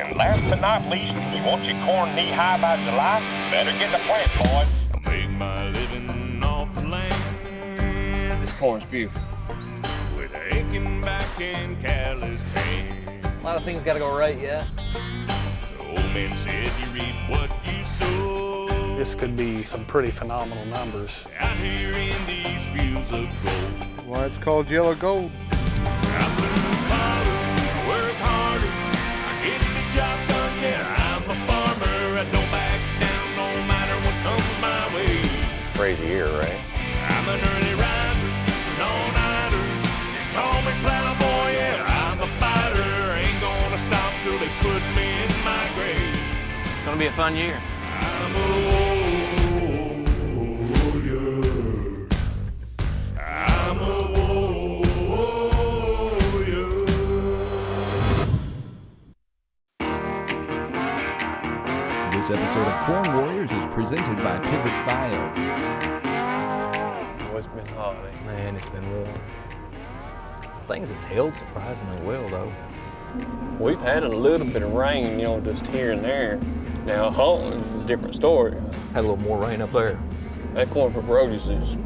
And last but not least, you want your corn knee-high by July, better get the plant, boys. I make my living off the land. This corn's beautiful. With aching back and callous pain. A lot of things got to go right, yeah. The old man said you reap what you sow. This could be some pretty phenomenal numbers. Out here in these fields of gold. Why it's called yellow gold. I work harder, work harder. I get the job done, yeah, I'm a farmer. I don't back down no matter what comes my way. Crazy year, right? I'm an early riser, an all-nighter. You call me plowboy, yeah, I'm a fighter. Ain't gonna stop till they put me in my grave. It's gonna be a fun year. I'm a warrior. I'm a warrior. This episode of Corn Warriors is presented by Pivot Bio. Oh, it's been hot, man. It's been warm. Things have held surprisingly well, though. We've had a little bit of rain, just here and there. Now, hunting is a different story. Had a little more rain up there. That corn for produce is...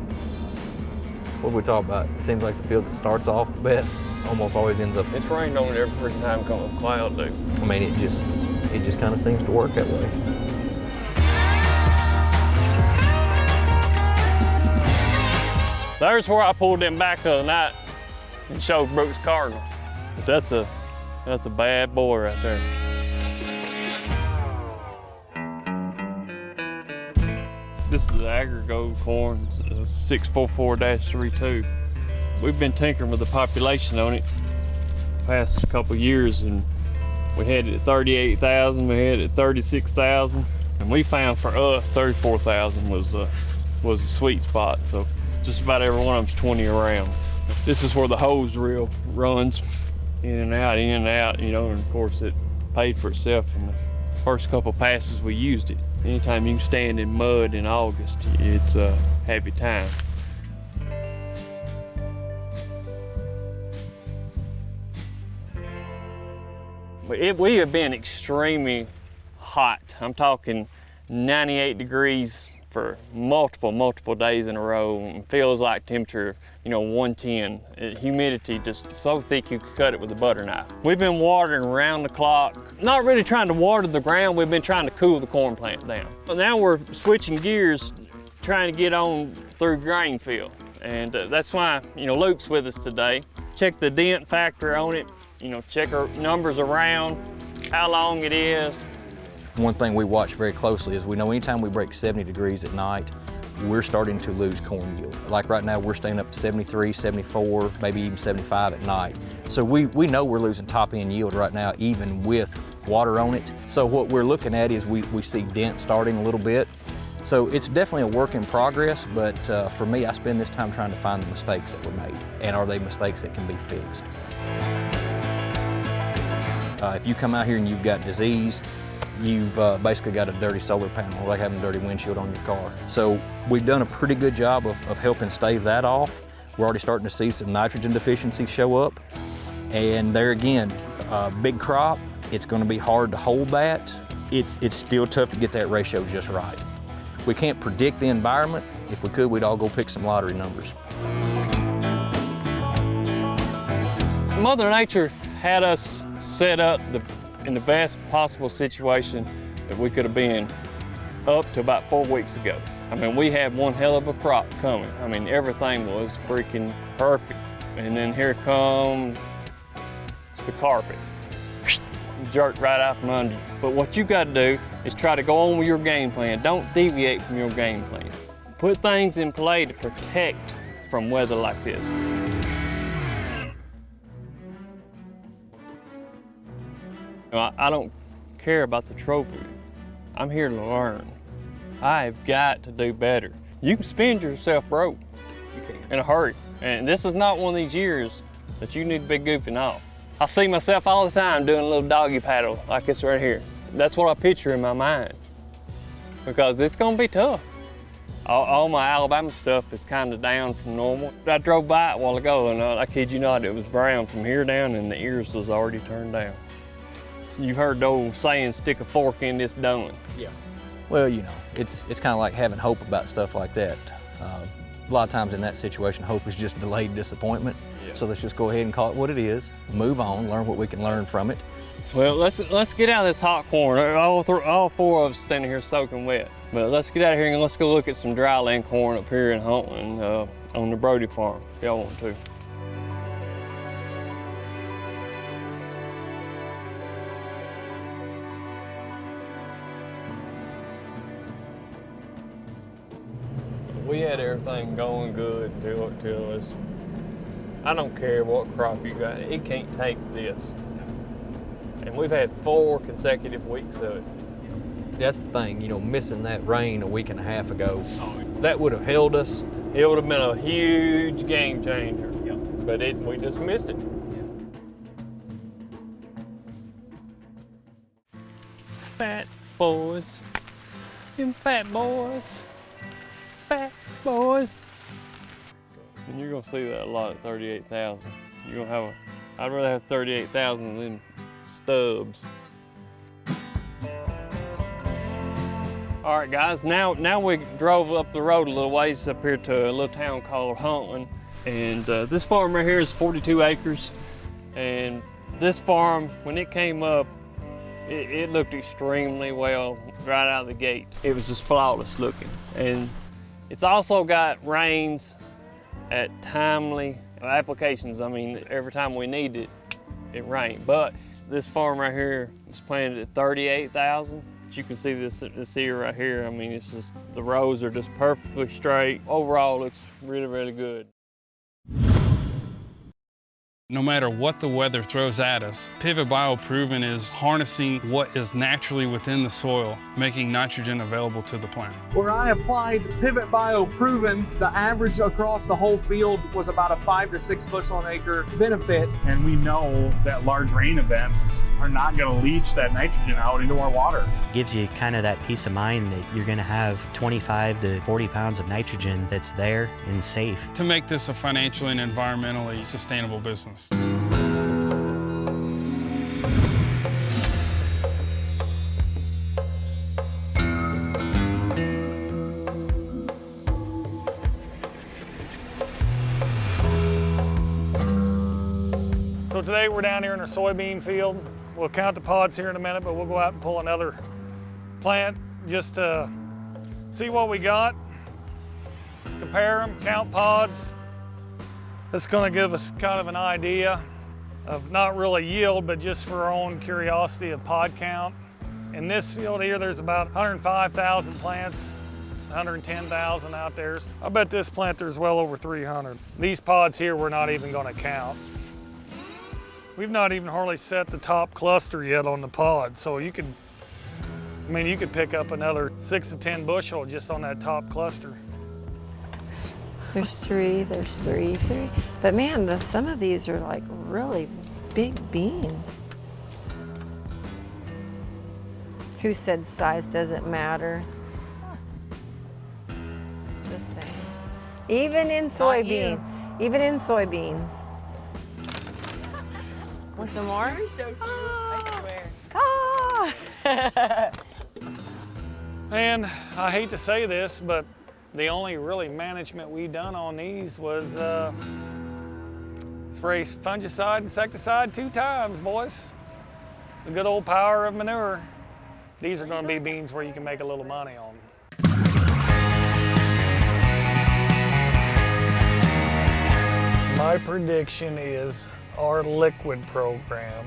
What we talk about? It seems like the field that starts off the best almost always ends up. It's rained on it every freaking time come a cloud, dude. I mean, it just kind of seems to work that way. There's where I pulled them back the other night and showed Brooks Cardinal. But that's a bad boy right there. This is the Agri-Gold corn, 644-32. We've been tinkering with the population on it the past couple of years, and we had it at 38,000, we had it at 36,000, and we found for us 34,000 was a sweet spot. So just about every one of them's 20 around. This is where the hose reel runs in and out, and of course it paid for itself in the first couple passes we used it. Anytime you can stand in mud in August, it's a happy time. We have been extremely hot. I'm talking 98 degrees for multiple days in a row, and feels like temperature, 110. Humidity just so thick you could cut it with a butter knife. We've been watering around the clock, not really trying to water the ground, we've been trying to cool the corn plant down. But now we're switching gears, trying to get on through grain field. And that's why, Luke's with us today. Check the dent factor on it, check our numbers around, how long it is. One thing we watch very closely is we know anytime we break 70 degrees at night, we're starting to lose corn yield. Like right now, we're staying up to 73, 74, maybe even 75 at night. So we know we're losing top end yield right now, even with water on it. So what we're looking at is we see dent starting a little bit. So it's definitely a work in progress, but for me, I spend this time trying to find the mistakes that were made, and are they mistakes that can be fixed. If you come out here and you've got disease, you've basically got a dirty solar panel, like having a dirty windshield on your car. So we've done a pretty good job of helping stave that off. We're already starting to see some nitrogen deficiency show up. And there again, big crop, it's gonna be hard to hold that. It's still tough to get that ratio just right. We can't predict the environment. If we could, we'd all go pick some lottery numbers. Mother Nature had us set up in the best possible situation that we could have been up to about 4 weeks ago. I mean, we had one hell of a crop coming. I mean, everything was freaking perfect. And then here comes the carpet. Jerked right out from under you. But what you got to do is try to go on with your game plan. Don't deviate from your game plan. Put things in play to protect from weather like this. I don't care about the trophy. I'm here to learn. I've got to do better. You can spend yourself broke in a hurry. And this is not one of these years that you need to be goofing off. I see myself all the time doing a little doggy paddle like this right here. That's what I picture in my mind, because it's gonna be tough. All my Alabama stuff is kind of down from normal. I drove by it a while ago, and I kid you not, it was brown from here down and the ears was already turned down. You've heard the old saying, stick a fork in this done. Well, you know, it's kind of like having hope about stuff like that. A lot of times in that situation, hope is just delayed disappointment. So let's just go ahead and call it what it is, move on, learn what we can learn from it. Well, let's get out of this hot corn. All four of us standing here soaking wet. But let's get out of here and let's go look at some dryland corn up here in Hunting on the Brody farm, if y'all want to. We had everything going good until it's, I don't care what crop you got, it can't take this. And we've had 4 consecutive weeks of it. That's the thing, you know, missing that rain a week and a half ago, that would have held us. It would have been a huge game changer, but we just missed it. Fat boys, them fat boys. Fat boys. And you're gonna see that a lot at 38,000. You're gonna have I'd rather have 38,000 than stubs. All right, guys, now we drove up the road a little ways up here to a little town called Hunting. And this farm right here is 42 acres. And this farm, when it came up, it looked extremely well right out of the gate. It was just flawless looking. And it's also got rains at timely applications. I mean, every time we need it, it rained. But this farm right here is planted at 38,000. You can see this here right here. I mean, it's just, the rows are just perfectly straight. Overall, it looks really, really good. No matter what the weather throws at us, Pivot Bioproven is harnessing what is naturally within the soil, making nitrogen available to the plant. Where I applied Pivot Bioproven, the average across the whole field was about a 5 to 6 bushel an acre benefit. And we know that large rain events are not going to leach that nitrogen out into our water. Gives you kind of that peace of mind that you're going to have 25 to 40 pounds of nitrogen that's there and safe. To make this a financially and environmentally sustainable business. So today we're down here in our soybean field. We'll count the pods here in a minute, but we'll go out and pull another plant just to see what we got, compare them, count pods. This is going to give us kind of an idea of not really yield, but just for our own curiosity of pod count. In this field here, there's about 105,000 plants, 110,000 out there. I bet this plant there's well over 300. These pods here we're not even going to count. We've not even hardly set the top cluster yet on the pod, so you could pick up another 6 to 10 bushel just on that top cluster. There's three. But man, some of these are like really big beans. Who said size doesn't matter? Just saying. Even in soybeans. Want some more? You're so cute, I swear. And I hate to say this, but the only really management we done on these was spray fungicide, insecticide 2 times, boys. The good old power of manure. These are going to be beans where you can make a little money on. My prediction is our liquid program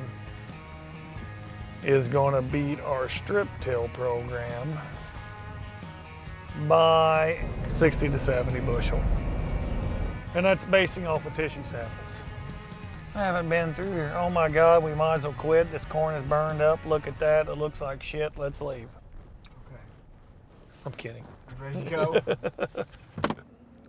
is going to beat our strip till program by 60 to 70 bushel. And that's basing off of tissue samples. I haven't been through here. Oh my God, we might as well quit. This corn is burned up. Look at that. It looks like shit. Let's leave. Okay. I'm kidding. Ready to go?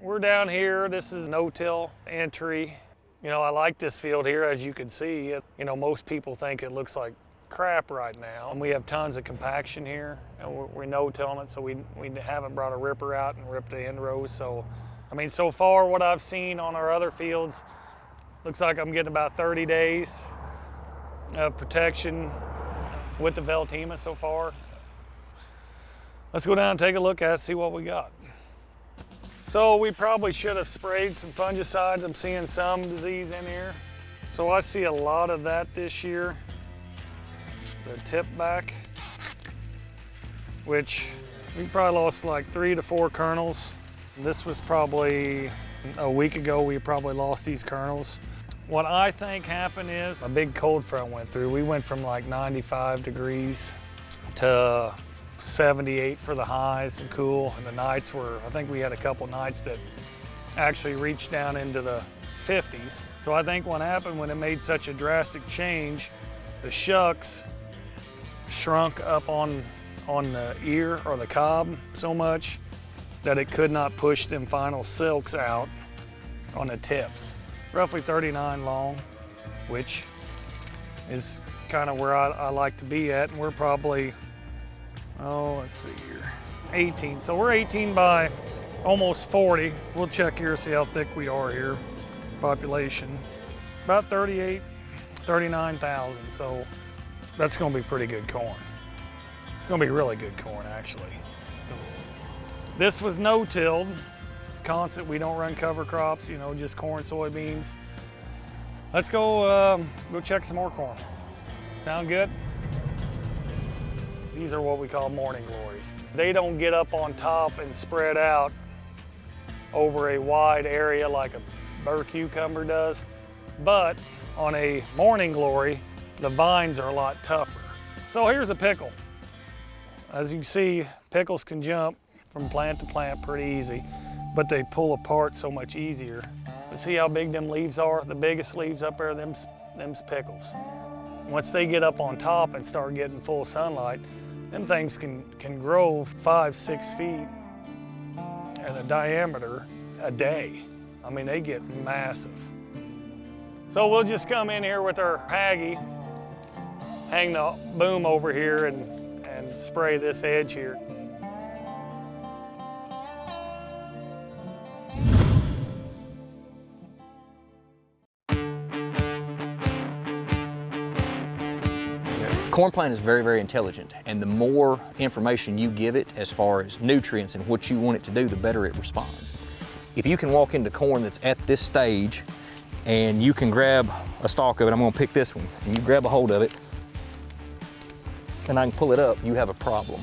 We're down here. This is no-till entry. You know, I like this field here, as you can see. You know, most people think it looks like crap right now. And we have tons of compaction here, and we're no-tilling it, so we haven't brought a ripper out and ripped the end rows. So, I mean, so far what I've seen on our other fields, looks like I'm getting about 30 days of protection with the Veltima so far. Let's go down and take a look at it, see what we got. So we probably should have sprayed some fungicides. I'm seeing some disease in here. So I see a lot of that this year. The tip back, which we probably lost like 3 to 4 kernels. This was probably a week ago, we probably lost these kernels. What I think happened is a big cold front went through. We went from like 95 degrees to 78 for the highs and cool, and the nights were, I think we had a couple nights that actually reached down into the 50s. So I think what happened when it made such a drastic change, the shucks shrunk up on the ear or the cob so much that it could not push them final silks out on the tips. Roughly 39 long, which is kind of where I like to be at, and we're probably, oh, let's see here, 18. So we're 18 by almost 40. We'll check here, see how thick we are here. Population, about 38, 39,000. So that's gonna be pretty good corn. It's gonna be really good corn, actually. This was no-tilled, constant. We don't run cover crops, you know, just corn, soybeans. Let's go check some more corn. Sound good? These are what we call morning glories. They don't get up on top and spread out over a wide area like a burr cucumber does, but on a morning glory, the vines are a lot tougher. So here's a pickle. As you can see, pickles can jump from plant to plant pretty easy, but they pull apart so much easier. But see how big them leaves are? The biggest leaves up there, them's pickles. Once they get up on top and start getting full sunlight, them things can grow 5-6 feet in a diameter a day. I mean, they get massive. So we'll just come in here with our Haggy, hang the boom over here and spray this edge here. Corn plant is very, very intelligent, and the more information you give it as far as nutrients and what you want it to do, the better it responds. If you can walk into corn that's at this stage and you can grab a stalk of it, I'm gonna pick this one, and you grab a hold of it, and I can pull it up, you have a problem.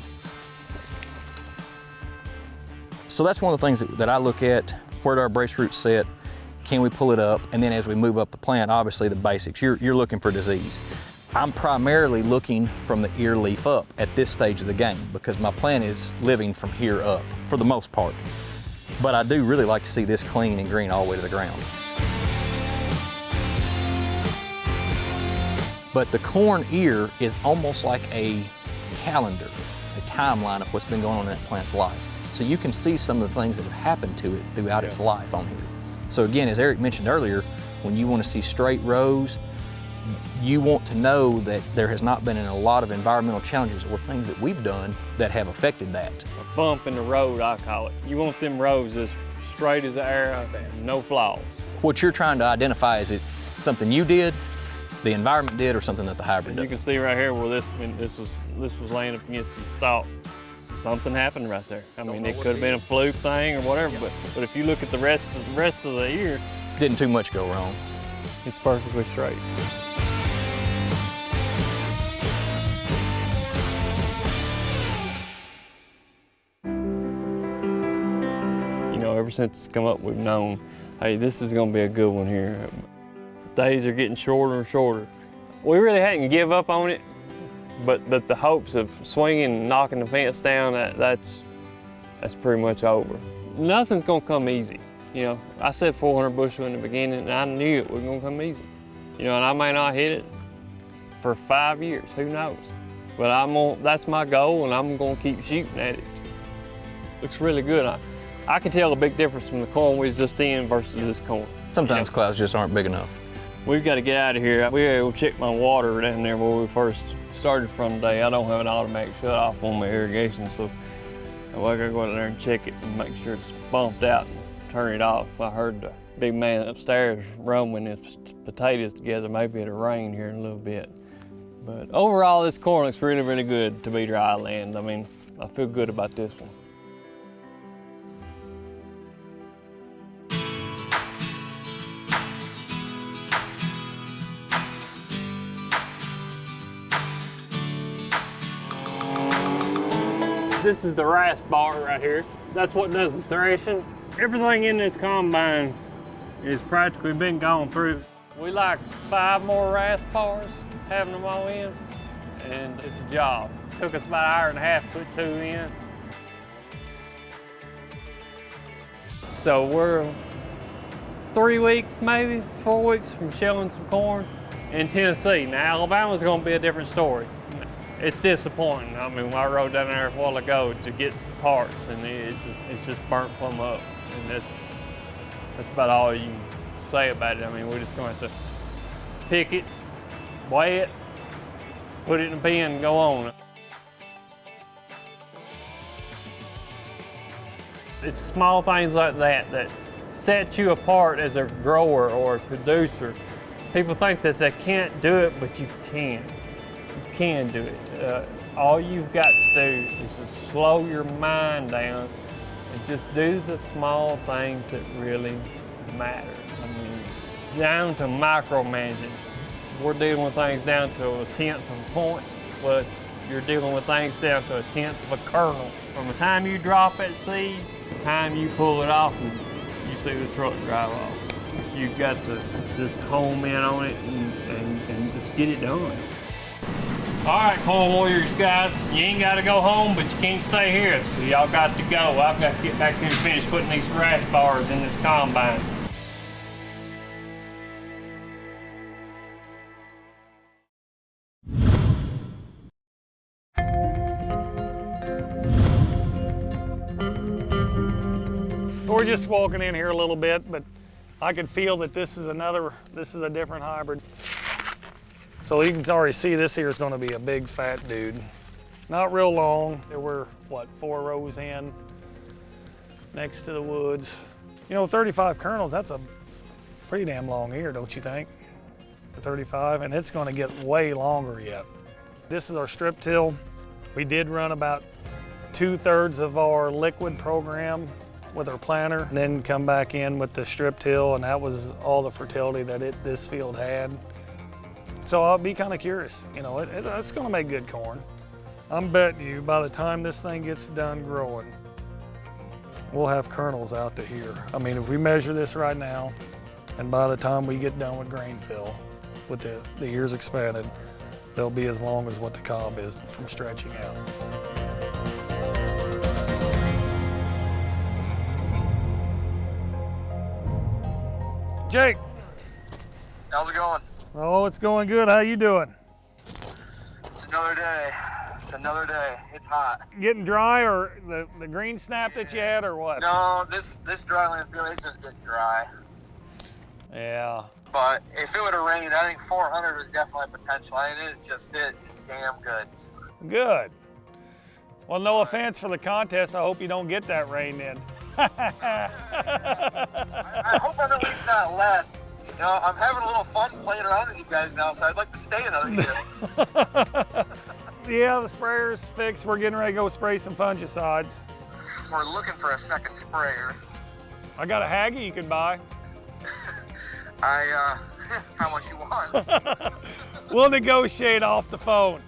So that's one of the things that I look at. Where do our brace roots set? Can we pull it up? And then as we move up the plant, obviously the basics, you're looking for disease. I'm primarily looking from the ear leaf up at this stage of the game because my plant is living from here up for the most part. But I do really like to see this clean and green all the way to the ground. But the corn ear is almost like a calendar, a timeline of what's been going on in that plant's life. So you can see some of the things that have happened to it throughout its life on here. So again, as Eric mentioned earlier, when you want to see straight rows, you want to know that there has not been a lot of environmental challenges or things that we've done that have affected that. A bump in the road, I call it. You want them rows as straight as an arrow, no flaws. What you're trying to identify, is it something you did, the environment did, or something that the hybrid did? You can see right here where this was laying up against the stalk. Something happened right there. I mean, it could have been a fluke thing or whatever, but if you look at the rest of the ear, didn't too much go wrong. It's perfectly straight. Ever since it's come up, we've known, hey, this is gonna be a good one here. Days are getting shorter and shorter. We really hadn't give up on it, but the hopes of swinging and knocking the fence down, that's pretty much over. Nothing's gonna come easy. You know, I said 400 bushel in the beginning, and I knew it was gonna come easy. You know, and I may not hit it for 5 years, who knows? But that's my goal, and I'm gonna keep shooting at it. Looks really good. I can tell a big difference from the corn we was just in versus this corn. Sometimes clouds just aren't big enough. We've got to get out of here. We were able to check my water down there where we first started from today. I don't have an automatic shut off on my irrigation, so I gotta go out there and check it and make sure it's bumped out and turn it off. I heard the big man upstairs rumbling his potatoes together. Maybe it'll rain here in a little bit. But overall, this corn looks really, really good to be dryland. I mean, I feel good about this one. This is the rasp bar right here. That's what does the threshing. Everything in this combine is practically been gone through. We like 5 more rasp bars, having them all in, and it's a job. Took us about an hour and a half to put 2 in. So we're 3 weeks, maybe 4 weeks from shelling some corn in Tennessee. Now Alabama's gonna be a different story. It's disappointing. I mean, I rode down there a while ago to get some parts, and it's just burnt plumb up, and that's about all you can say about it. I mean, we're just going to have to pick it, weigh it, put it in a bin, and go on. It's small things like that that set you apart as a grower or a producer. People think that they can't do it, but you can. You can do it. All you've got to do is just slow your mind down and just do the small things that really matter. I mean, down to micromanaging. We're dealing with things down to 1/10 of a point, but you're dealing with things down to 1/10 of a kernel. From the time you drop that seed, the time you pull it off and you see the truck drive off. You've got to just home in on it and just get it done. All right, CornWarriors guys, you ain't got to go home, but you can't stay here, so y'all got to go. I've got to get back here and finish putting these rasp bars in this combine. We're just walking in here a little bit, but I could feel that this is a different hybrid. So you can already see this here is going to be a big fat dude. Not real long. There were, what, 4 rows in next to the woods. You know, 35 kernels, that's a pretty damn long ear, don't you think? The 35, and it's going to get way longer yet. This is our strip till. We did run about 2/3 of our liquid program with our planter, and then come back in with the strip till, and that was all the fertility that this field had. So I'll be kind of curious. You know, it's going to make good corn. I'm betting you by the time this thing gets done growing, we'll have kernels out to here. I mean, if we measure this right now, and by the time we get done with grain fill, with the ears expanded, they'll be as long as what the cob is from stretching out. Jake. How's it going? Oh, it's going good. How you doing? It's another day. It's another day. It's hot. Getting dry, or the green snap that you had, or what? No, this dryland field is just getting dry. Yeah. But if it would have rained, I think 400 was definitely potential. And it's damn good. Good. Well, no offense for the contest. I hope you don't get that rain in. I hope I'm at least not last. You know, I'm having a little fun playing around with you guys now, so I'd like to stay another year. Yeah, the sprayer's fixed. We're getting ready to go spray some fungicides. We're looking for a second sprayer. I got a Haggy you could buy. How much you want? We'll negotiate off the phone.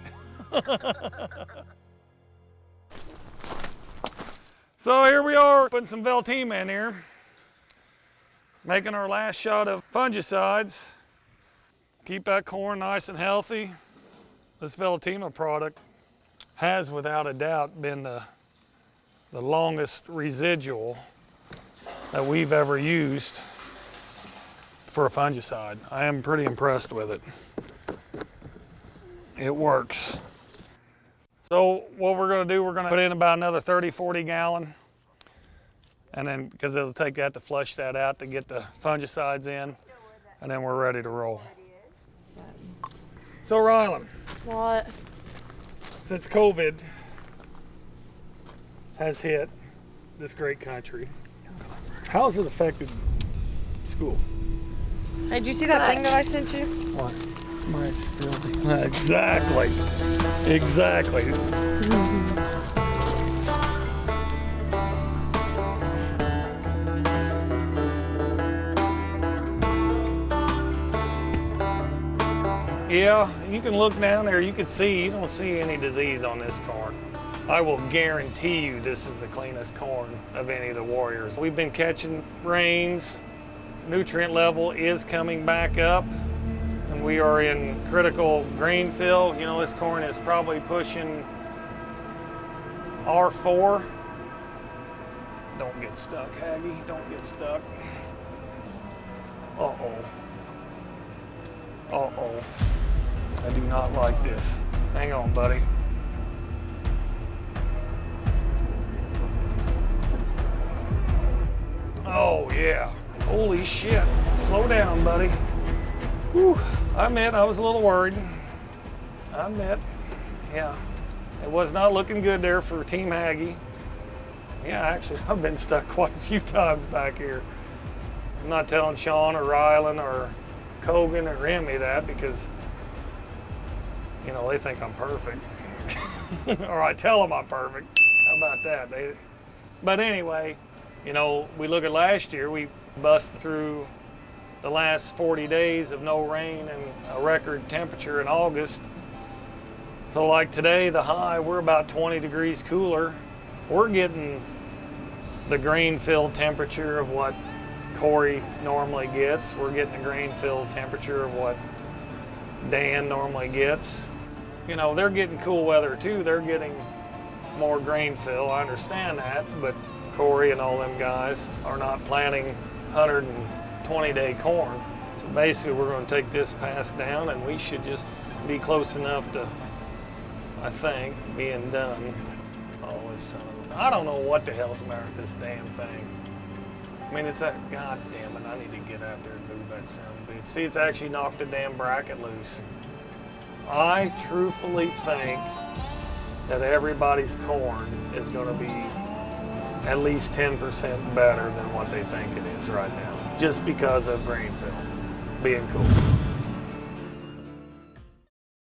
So here we are, putting some Veltima in here, making our last shot of fungicides. Keep that corn nice and healthy. This Veltima product has, without a doubt, been the longest residual that we've ever used for a fungicide. I am pretty impressed with it. It works. So what we're gonna do, we're gonna put in about another 30, 40 gallon. And then, because it'll take that to flush that out to get the fungicides in. And then we're ready to roll. So Ryland. What? Since COVID has hit this great country, how has it affected school? Hey, did you see that thing that I sent you? What? Might still be. Exactly. Exactly. Yeah, you can look down there, you can see, you don't see any disease on this corn. I will guarantee you this is the cleanest corn of any of the Warriors. We've been catching rains, nutrient level is coming back up, and we are in critical grain fill. You know, this corn is probably pushing R4. Don't get stuck, Haggy, don't get stuck. Uh-oh. Uh-oh. I do not like this. Hang on, buddy. Oh, yeah. Holy shit. Slow down, buddy. Whew. I admit I was a little worried. I admit. Yeah. It was not looking good there for Team Haggy. Yeah, actually, I've been stuck quite a few times back here. I'm not telling Sean or Ryland or Kogan or Remy that because, you know, they think I'm perfect. Or I tell them I'm perfect. How about that? But anyway, you know, we look at last year, we bust through the last 40 days of no rain and a record temperature in August. So like today, the high, we're about 20 degrees cooler. We're getting the grain-filled temperature of what Corey normally gets. We're getting the grain-filled temperature of what Dan normally gets. You know, they're getting cool weather too. They're getting more grain fill. I understand that, but Corey and all them guys are not planting 120-day corn. So basically, we're going to take this pass down, and we should just be close enough to, I think, being done. Oh, this son of a... I don't know what the hell's the matter with this damn thing. I mean, it's that, god damn it, I need to get out there and move that son of a bitch. See, it's actually knocked the damn bracket loose. I truthfully think that everybody's corn is going to be at least 10% better than what they think it is right now, just because of grain fill being cool.